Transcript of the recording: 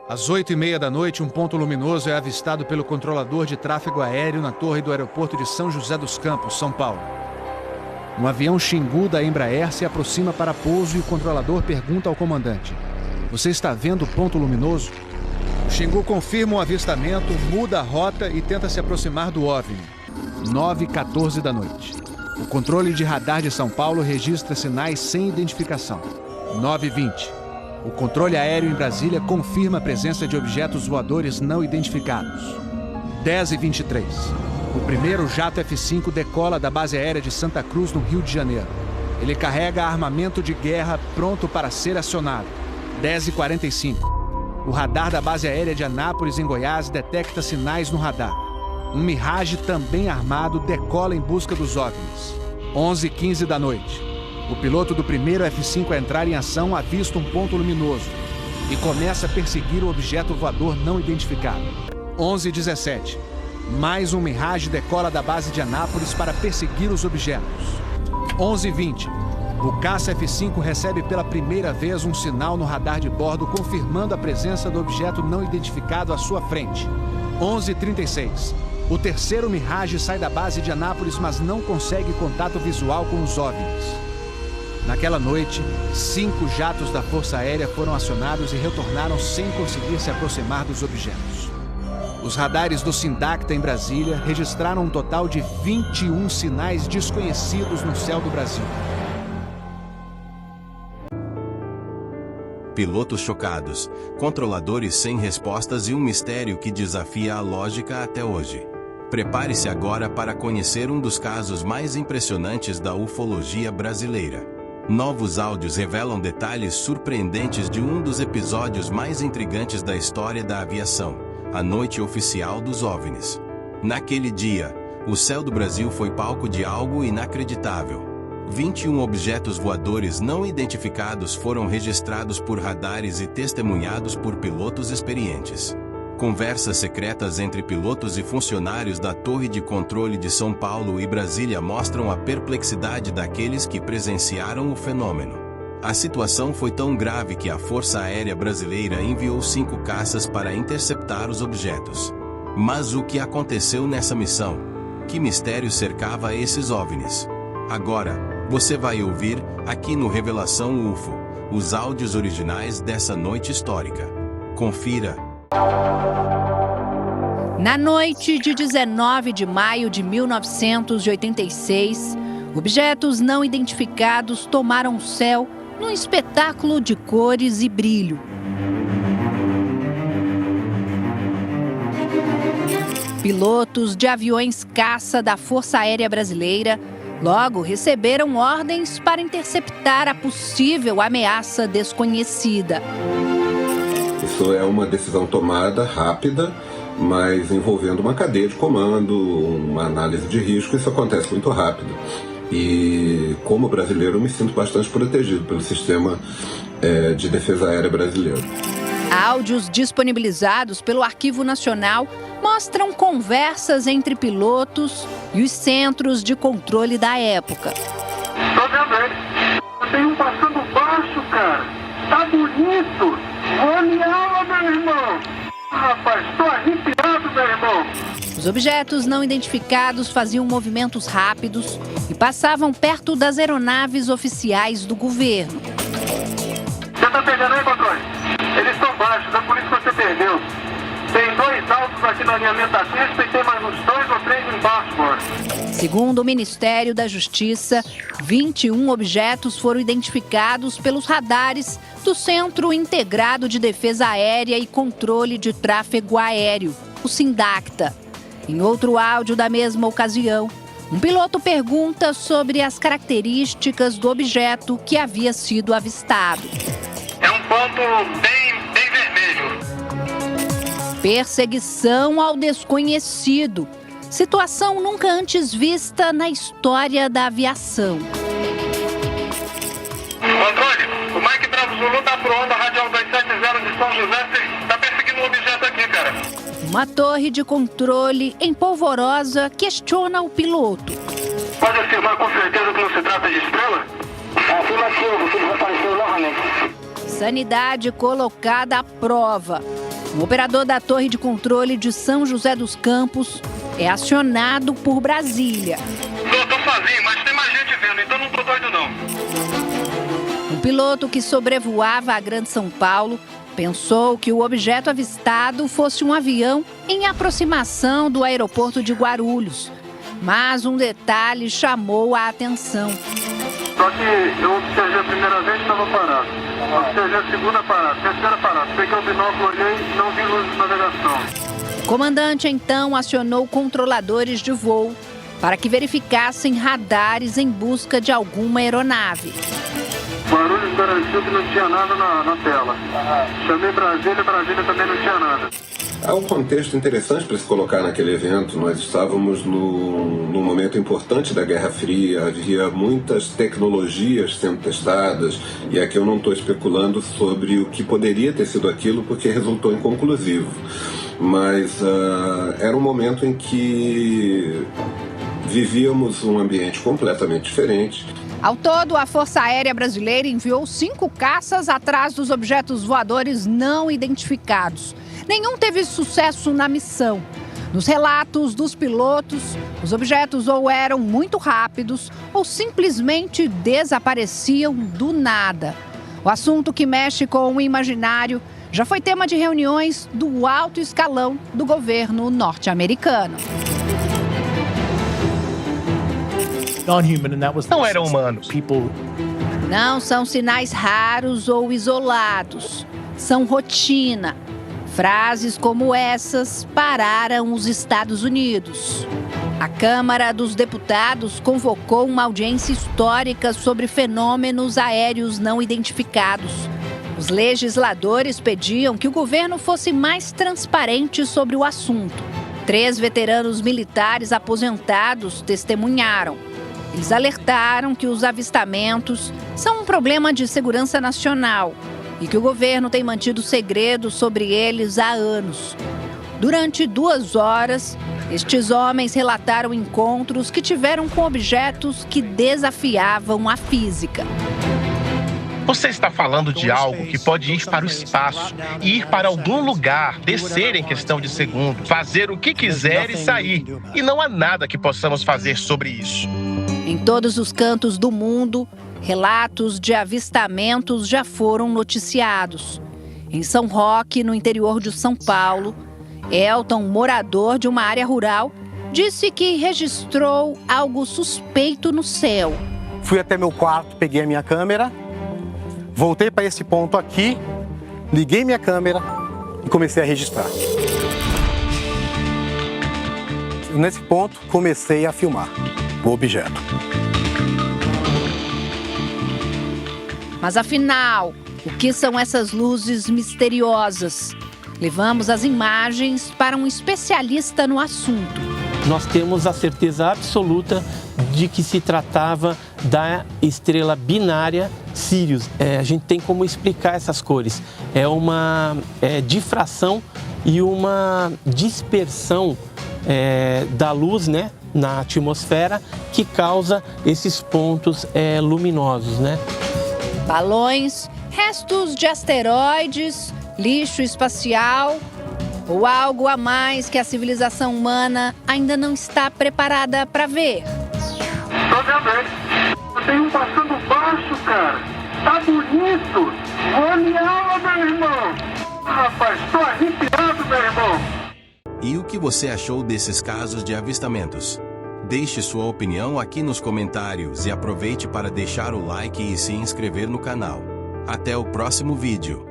Às 8h30 da noite, um ponto luminoso é avistado pelo controlador de tráfego aéreo na torre do aeroporto de São José dos Campos, São Paulo. Um avião Xingu da Embraer se aproxima para pouso e o controlador pergunta ao comandante: "Você está vendo o ponto luminoso?" O Xingu confirma o avistamento, muda a rota e tenta se aproximar do OVNI. 9h14 da noite. O controle de radar de São Paulo registra sinais sem identificação. 9h20. O controle aéreo em Brasília confirma a presença de objetos voadores não identificados. 10h23. O primeiro jato F-5 decola da base aérea de Santa Cruz, no Rio de Janeiro. Ele carrega armamento de guerra pronto para ser acionado. 10h45. O radar da base aérea de Anápolis, em Goiás, detecta sinais no radar. Um Mirage também armado decola em busca dos OVNIs. 11h15 da noite. O piloto do primeiro F-5 a entrar em ação avista um ponto luminoso e começa a perseguir o objeto voador não identificado. 11h17. Mais um Mirage decola da base de Anápolis para perseguir os objetos. 11h20. O caça F-5 recebe pela primeira vez um sinal no radar de bordo confirmando a presença do objeto não identificado à sua frente. 11h36. O terceiro Mirage sai da base de Anápolis, mas não consegue contato visual com os OVNIs. Naquela noite, 5 jatos da Força Aérea foram acionados e retornaram sem conseguir se aproximar dos objetos. Os radares do Sindacta em Brasília registraram um total de 21 sinais desconhecidos no céu do Brasil. Pilotos chocados, controladores sem respostas e um mistério que desafia a lógica até hoje. Prepare-se agora para conhecer um dos casos mais impressionantes da ufologia brasileira. Novos áudios revelam detalhes surpreendentes de um dos episódios mais intrigantes da história da aviação, a Noite Oficial dos OVNIs. Naquele dia, o céu do Brasil foi palco de algo inacreditável. 21 objetos voadores não identificados foram registrados por radares e testemunhados por pilotos experientes. Conversas secretas entre pilotos e funcionários da Torre de Controle de São Paulo e Brasília mostram a perplexidade daqueles que presenciaram o fenômeno. A situação foi tão grave que a Força Aérea Brasileira enviou 5 caças para interceptar os objetos. Mas o que aconteceu nessa missão? Que mistério cercava esses OVNIs? Agora, você vai ouvir, aqui no Revelação UFO, os áudios originais dessa noite histórica. Confira. Na noite de 19 de maio de 1986, objetos não identificados tomaram o céu num espetáculo de cores e brilho. Pilotos de aviões caça da Força Aérea Brasileira logo receberam ordens para interceptar a possível ameaça desconhecida. Isso é uma decisão tomada rápida, mas envolvendo uma cadeia de comando, uma análise de risco. Isso acontece muito rápido. E como brasileiro eu me sinto bastante protegido pelo sistema de defesa aérea brasileiro. Áudios disponibilizados pelo Arquivo Nacional mostram conversas entre pilotos e os centros de controle da época. Tô vendo ele. Tem um passando baixo, cara. Tá bonito. Vou me aula, meu irmão. Rapaz, tô arrepiado, meu irmão. Os objetos não identificados faziam movimentos rápidos e passavam perto das aeronaves oficiais do governo. Você tá pegando aí, patrão? Eles estão baixos, é por isso que você perdeu. Tem 2 altos aqui na alinhamento da pista e tem mais uns 2 ou 3 embaixo agora. Segundo o Ministério da Justiça, 21 objetos foram identificados pelos radares do Centro Integrado de Defesa Aérea e Controle de Tráfego Aéreo, o Sindacta. Em outro áudio da mesma ocasião, um piloto pergunta sobre as características do objeto que havia sido avistado. É um ponto bem vermelho. Perseguição ao desconhecido. Situação nunca antes vista na história da aviação. Controle, o Mike Bravo Zulu tá pro onda radial 270 de São José. Tá perseguindo um objeto aqui, cara. Uma torre de controle em Polvorosa questiona o piloto. Pode afirmar com certeza que não se trata de estrela? Afirmativo, que desapareceu novamente. Sanidade colocada à prova. O operador da torre de controle de São José dos Campos é acionado por Brasília. Tô sozinho, mas tem mais gente vendo, então não tô doido não. O piloto que sobrevoava a Grande São Paulo pensou que o objeto avistado fosse um avião em aproximação do aeroporto de Guarulhos. Mas um detalhe chamou a atenção. Só que eu observei a primeira vez e estava parado. Observei a segunda parada, terceira parada. Peguei o binóculo, olhei e não vi luz de navegação. O comandante então acionou controladores de voo para que verificassem radares em busca de alguma aeronave. Guarulhos garantiu que não tinha nada na tela. Chamei Brasília também não tinha nada. Há um contexto interessante para se colocar naquele evento. Nós estávamos num momento importante da Guerra Fria, havia muitas tecnologias sendo testadas, e aqui eu não estou especulando sobre o que poderia ter sido aquilo, porque resultou inconclusivo. Mas era um momento em que vivíamos um ambiente completamente diferente. Ao todo, a Força Aérea Brasileira enviou 5 caças atrás dos objetos voadores não identificados. Nenhum teve sucesso na missão. Nos relatos dos pilotos, os objetos ou eram muito rápidos ou simplesmente desapareciam do nada. O assunto, que mexe com o imaginário, já foi tema de reuniões do alto escalão do governo norte-americano. Não era humano. Não são sinais raros ou isolados. São rotina. Frases como essas pararam os Estados Unidos. A Câmara dos Deputados convocou uma audiência histórica sobre fenômenos aéreos não identificados. Os legisladores pediam que o governo fosse mais transparente sobre o assunto. 3 veteranos militares aposentados testemunharam. Eles alertaram que os avistamentos são um problema de segurança nacional e que o governo tem mantido segredo sobre eles há anos. Durante 2 horas, estes homens relataram encontros que tiveram com objetos que desafiavam a física. Você está falando de algo que pode ir para o espaço, ir para algum lugar, descer em questão de segundos, fazer o que quiser e sair. E não há nada que possamos fazer sobre isso. Em todos os cantos do mundo, relatos de avistamentos já foram noticiados. Em São Roque, no interior de São Paulo, Elton, morador de uma área rural, disse que registrou algo suspeito no céu. Fui até meu quarto, peguei a minha câmera, voltei para esse ponto aqui, liguei minha câmera e comecei a registrar. Nesse ponto, comecei a filmar o objeto. Mas afinal, o que são essas luzes misteriosas? Levamos as imagens para um especialista no assunto. Nós temos a certeza absoluta de que se tratava da estrela binária Sirius. A gente tem como explicar essas cores. É uma difração e uma dispersão da luz, né, na atmosfera, que causa esses pontos luminosos, né? Balões, restos de asteroides, lixo espacial ou algo a mais que a civilização humana ainda não está preparada para ver. Tô vendo ele. Tem um passando baixo, cara. Tá bonito. Vou me aula, meu irmão. Rapaz, tô arrepiado, meu irmão. E o que você achou desses casos de avistamentos? Deixe sua opinião aqui nos comentários e aproveite para deixar o like e se inscrever no canal. Até o próximo vídeo.